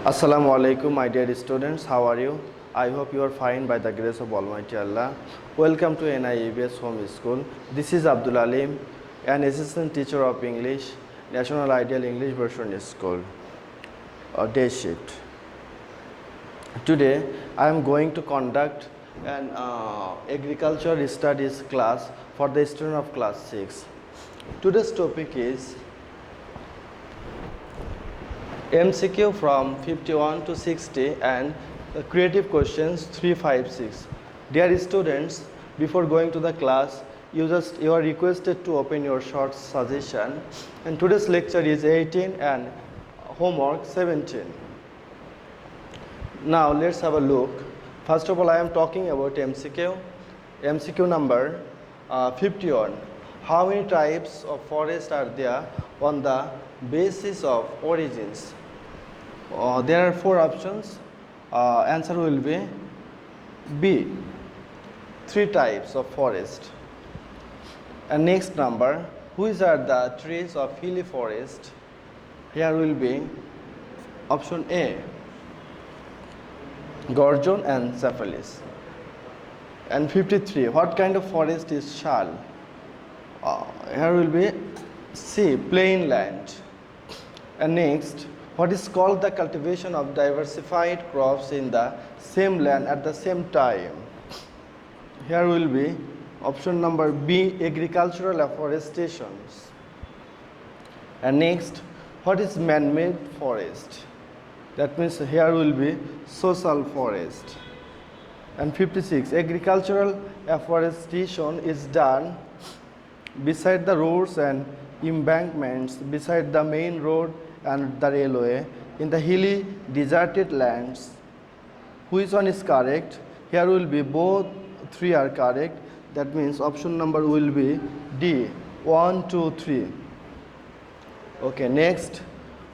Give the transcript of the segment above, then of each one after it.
Assalamu alaikum, my dear students. How are you? I hope you are fine by the grace of Almighty Allah. Welcome to NIEBS Home School. This is Abdul Alim, an assistant teacher of English, National Ideal English Version School, day shift. Today, I am going to conduct an agriculture studies class for the student of class 6. Today's topic is MCQ from 51 to 60 and creative questions 356. Dear students, before going to the class, you are requested to open your short suggestion, and today's lecture is 18 and homework 17. Now let's have a look. First of all, I am talking about MCQ. MCQ number 51. How many types of forest are there on the basis of origins? There are four options. Answer will be B. 3 types of forest. And next number, which are the trees of hilly forest? Here will be option A, Gorgon and Cephalus. And 53, what kind of forest is shal? Here will be C, plain land. And next, what is called the cultivation of diversified crops in the same land at the same time? Here will be option number B, agricultural afforestation. And next, what is man-made forest? That means here will be social forest. And 56, agricultural afforestation is done beside the roads and embankments, beside the main road and the railway, in the hilly deserted lands. Which one is correct? Here will be both 3 are correct. That means option number will be D, 1, 2, 3. Okay, next,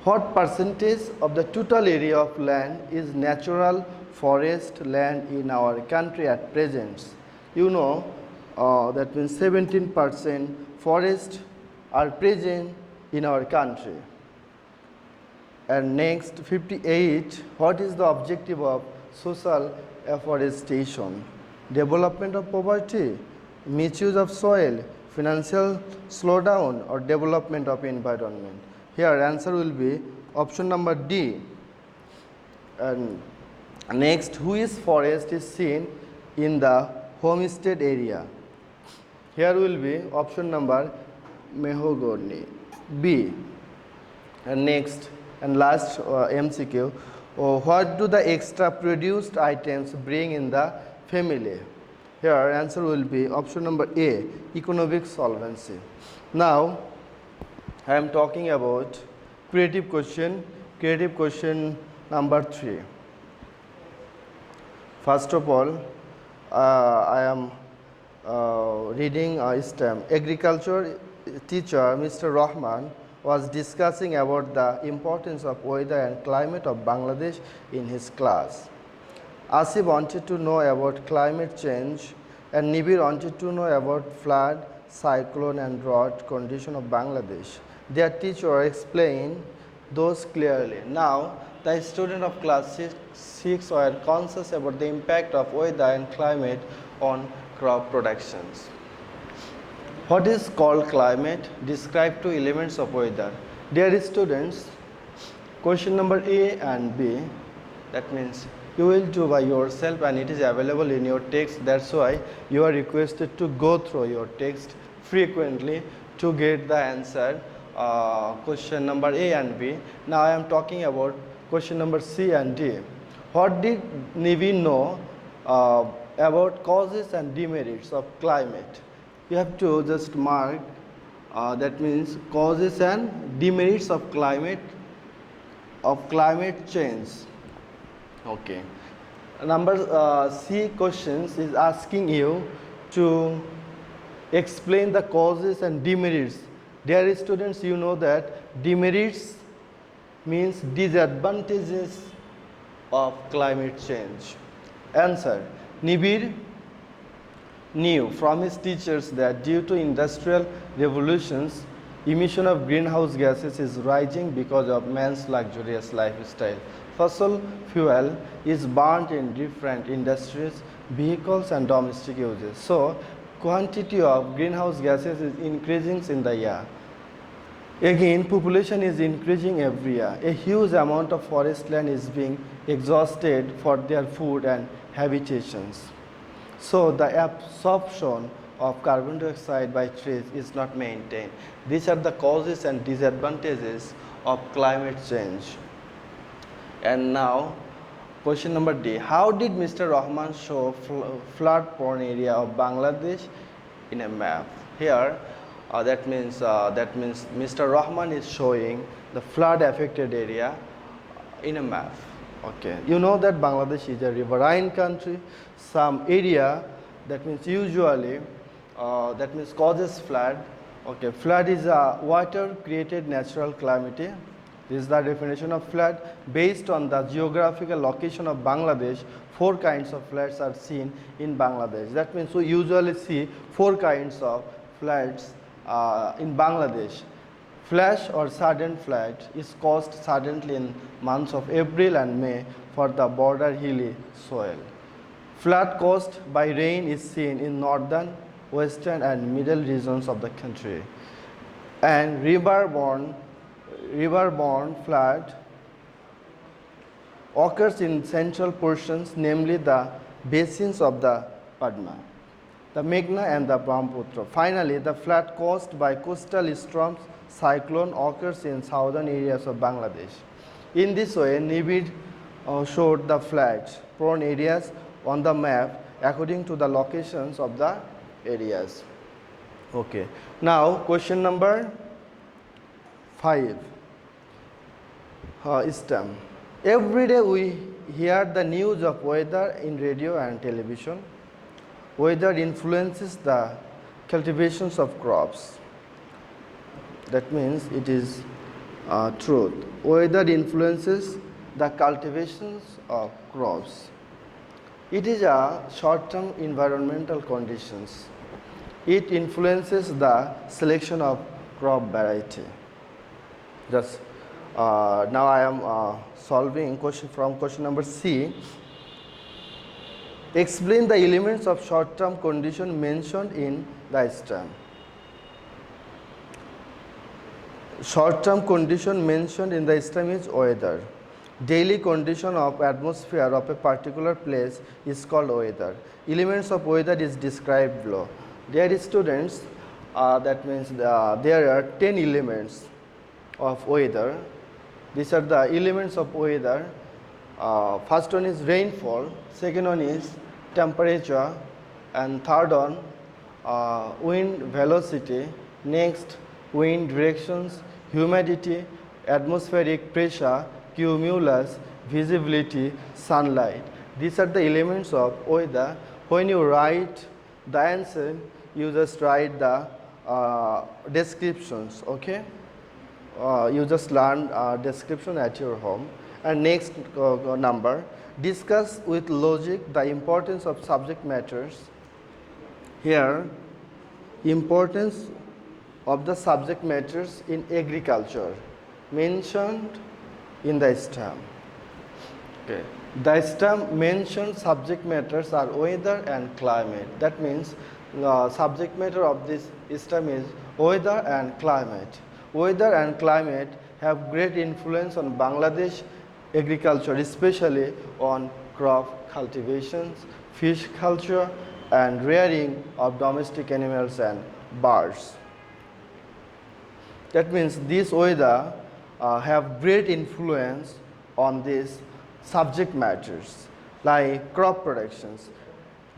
what percentage of the total area of land is natural forest land in our country at present? You know, that means 17% forest are present in our country. And next, 58, what is the objective of social afforestation? Development of poverty, misuse of soil, financial slowdown, or development of environment? Here answer will be option number D. And next, which forest is seen in the homestead area? Here will be option number mahogany, B. And next and last MCQ, what do the extra produced items bring in the family? Here answer will be option number A, economic solvency. Now I am talking about creative question number 3. First of all, I am reading a STEM. Agriculture teacher Mr. Rahman was discussing about the importance of weather and climate of Bangladesh in his class. Asif wanted to know about climate change and Nibir wanted to know about flood, cyclone and drought condition of Bangladesh. Their teacher explained those clearly. Now, the student of class 6 were conscious about the impact of weather and climate on crop productions. What is called climate? Describe 2 elements of weather. Dear students, question number A and B, that means you will do by yourself and it is available in your text. That's why you are requested to go through your text frequently to get the answer. Question number A and B. Now I am talking about question number C and D. What did Niveen know about causes and demerits of climate? You have to just mark that means causes and demerits of climate change. Okay. Number C questions is asking you to explain the causes and demerits. Dear students, you know that demerits means disadvantages of climate change. Answer, Nibir knew from his teachers that due to industrial revolutions, Emission of greenhouse gases is rising because of man's luxurious lifestyle. Fossil fuel is burnt in different industries, vehicles and domestic uses. So, quantity of greenhouse gases is increasing in the year. Again, population is increasing every year. A huge amount of forest land is being exhausted for their food and habitations. So the absorption of carbon dioxide by trees is not maintained. These are the causes and disadvantages of climate change. And now, question number D. How did Mr. Rahman show flood-prone area of Bangladesh in a map? Here, that means Mr. Rahman is showing the flood-affected area in a map. Okay, you know that Bangladesh is a riverine country. Some area, that means usually, that means causes flood. Okay, flood is a water-created natural calamity. This is the definition of flood. Based on the geographical location of Bangladesh, 4 kinds of floods are seen in Bangladesh. That means we usually see 4 kinds of floods in Bangladesh. Flash or sudden flood is caused suddenly in months of April and May for the border hilly soil. Flood caused by rain is seen in northern, western and middle regions of the country. And river-borne flood occurs in central portions, namely the basins of the Padma, the Meghna and the Brahmaputra. Finally, the flood caused by coastal storms, cyclone occurs in southern areas of Bangladesh. In this way, Nibid showed the flood-prone areas on the map according to the locations of the areas. Okay. Now, question number 5. STEM. Every day we hear the news of weather in radio and television. Weather influences the cultivations of crops. That means it is truth. Weather influences the cultivations of crops. It is a short-term environmental conditions. It influences the selection of crop variety. Just now I am solving question number C. Explain the elements of short-term condition mentioned in the STEM. Short-term condition mentioned in the STEM is weather. Daily condition of atmosphere of a particular place is called weather. Elements of weather is described below. Dear students, that means there are 10 elements of weather. These are the elements of weather. First one is rainfall, second one is temperature, and third one wind velocity, next wind directions, humidity, atmospheric pressure, cumulus, visibility, sunlight. These are the elements of weather. When you write the answer, you just write the descriptions, okay? You just learn description at your home. And next number, discuss with logic the importance of subject matters. Here, importance of the subject matters in agriculture mentioned in the STEM. Okay. The STEM mentioned subject matters are weather and climate. That means subject matter of this STEM is weather and climate. Weather and climate have great influence on Bangladesh agriculture, especially on crop cultivations, fish culture, and rearing of domestic animals and birds. That means this weather have great influence on these subject matters like crop productions.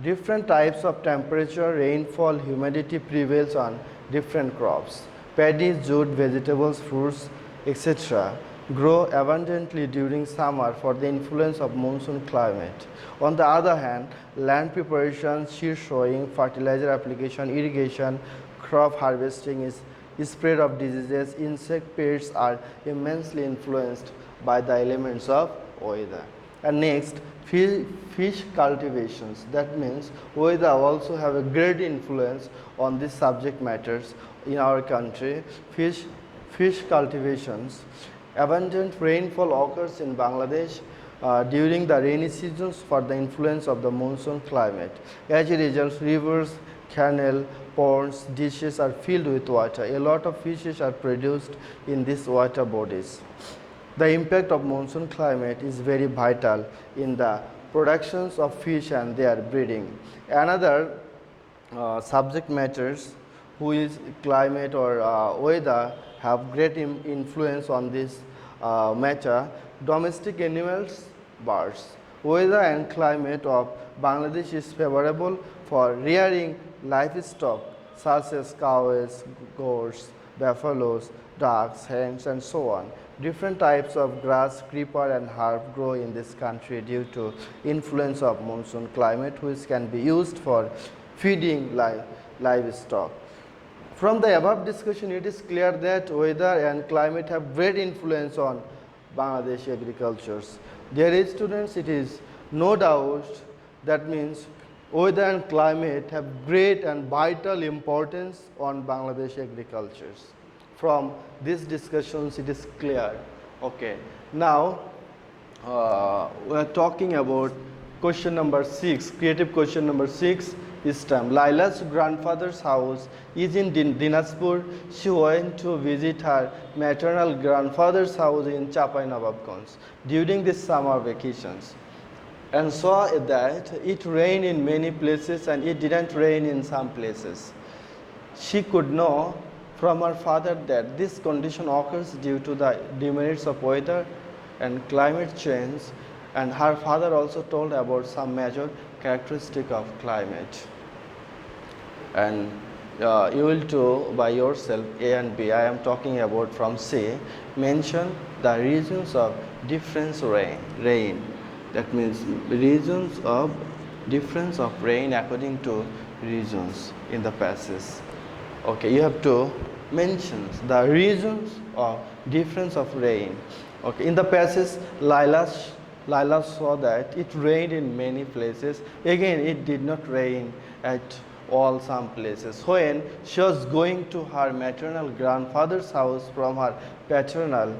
Different types of temperature, rainfall, humidity prevails on different crops. Paddy, jute, vegetables, fruits, etc. grow abundantly during summer for the influence of monsoon climate. On the other hand, land preparation, seed sowing, fertilizer application, irrigation, crop harvesting is spread of diseases, insect pests are immensely influenced by the elements of weather. And next, fish cultivations. That means weather also have a great influence on these subject matters in our country. Fish cultivations. Abundant rainfall occurs in Bangladesh during the rainy seasons for the influence of the monsoon climate. As a result, rivers, canal, ponds, ditches are filled with water. A lot of fishes are produced in these water bodies. The impact of monsoon climate is very vital in the productions of fish and their breeding. Another subject matters who is climate or weather have great influence on this matter. Domestic animals, birds. Weather and climate of Bangladesh is favorable for rearing livestock such as cows, goats, buffaloes, ducks, hens, and so on. Different types of grass, creeper, and herb grow in this country due to influence of monsoon climate, which can be used for feeding livestock. From the above discussion, it is clear that weather and climate have great influence on Bangladesh agricultures. Dear students, it is no doubt that means weather and climate have great and vital importance on Bangladesh agricultures. From these discussions, it is clear. Okay. Now, we are talking about question number 6, creative question number 6 this time. Laila's grandfather's house is in Dinajpur. She went to visit her maternal grandfather's house in Chapainababganj during the summer vacations and saw that it rained in many places and it didn't rain in some places. She could know from her father that this condition occurs due to the demerits of weather and climate change, and her father also told about some major characteristic of climate. And you will do by yourself A and B. I am talking about from C. Mention the reasons of difference rain. That means reasons of difference of rain according to regions in the passage. Okay, you have to mention the reasons of difference of rain. Okay, in the passage, Laila saw that it rained in many places. Again, it did not rain at all some places. When she was going to her maternal grandfather's house from her paternal,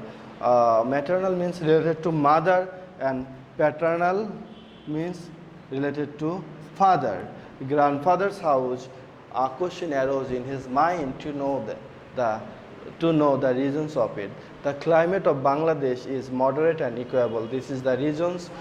maternal means related to mother and paternal means related to father. Grandfather's house, a question arose in his mind to know the reasons of it. The climate of Bangladesh is moderate and equable. This is the reasons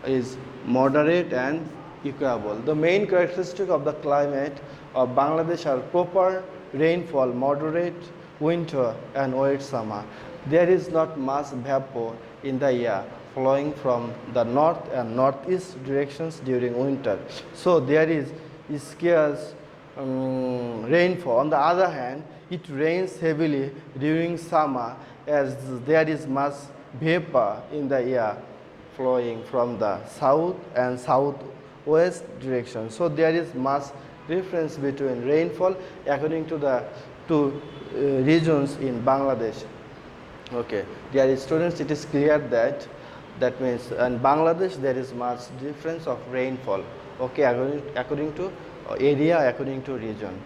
is moderate and equable. The main characteristic of the climate of Bangladesh are proper rainfall, moderate winter and wet summer. There is not much vapor in the air flowing from the north and northeast directions during winter. So there is scarce rainfall. On the other hand, it rains heavily during summer as there is much vapor in the air flowing from the south and southwest direction. So there is much difference between rainfall according to the two regions in Bangladesh. Okay, dear students, it is clear that means in Bangladesh there is much difference of rainfall. Okay, according to area, according to region.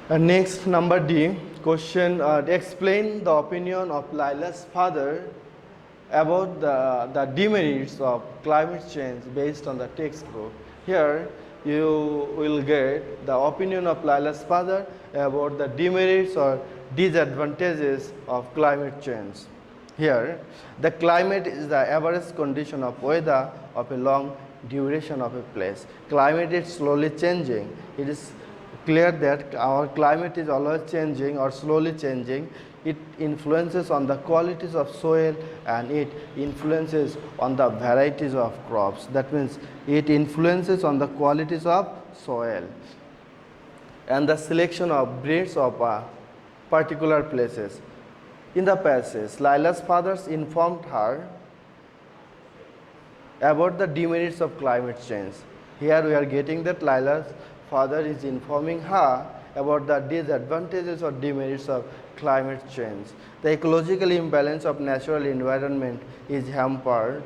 Next, number D, question, explain the opinion of Laila's father about the demerits of climate change based on the textbook. Here you will get the opinion of Laila's father about the demerits or disadvantages of climate change. Here, the climate is the average condition of weather of a long duration of a place. Climate is slowly changing. It is clear that our climate is always changing or slowly changing. It influences on the qualities of soil and it influences on the varieties of crops. That means it influences on the qualities of soil and the selection of breeds of particular places. In the passage, Laila's fathers informed her about the demerits of climate change. Here we are getting that Laila's father is informing her about the disadvantages or demerits of climate change. The ecological imbalance of natural environment is hampered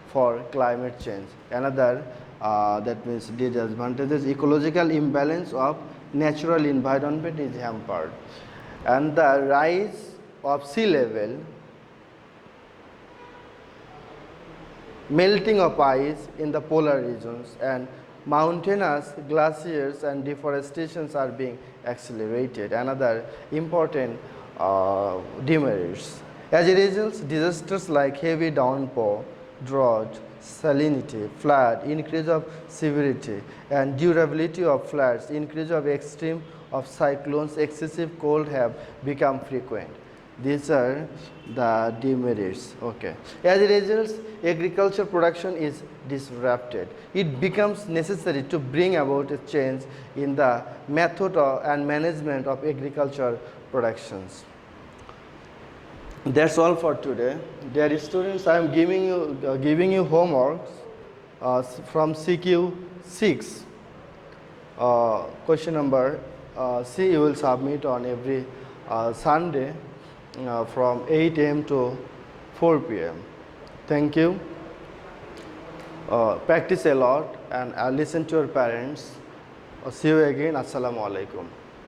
for climate change. Another that means disadvantages, ecological imbalance of natural environment is hampered, and the rise of sea level, melting of ice in the polar regions, and mountainous glaciers and deforestations are being accelerated. Another important demerits. As a result, disasters like heavy downpour, drought, salinity, flood, increase of severity and durability of floods, increase of extreme of cyclones, excessive cold have become frequent. These are the demerits. Okay. As a result, agriculture production is disrupted. It becomes necessary to bring about a change in the method and management of agriculture productions. That's all for today. Dear students, I am giving you homeworks from CQ 6. Question number C you will submit on every Sunday from 8 a.m. to 4 p.m. Thank you. Practice a lot and listen to your parents. See you again. Assalamu alaikum.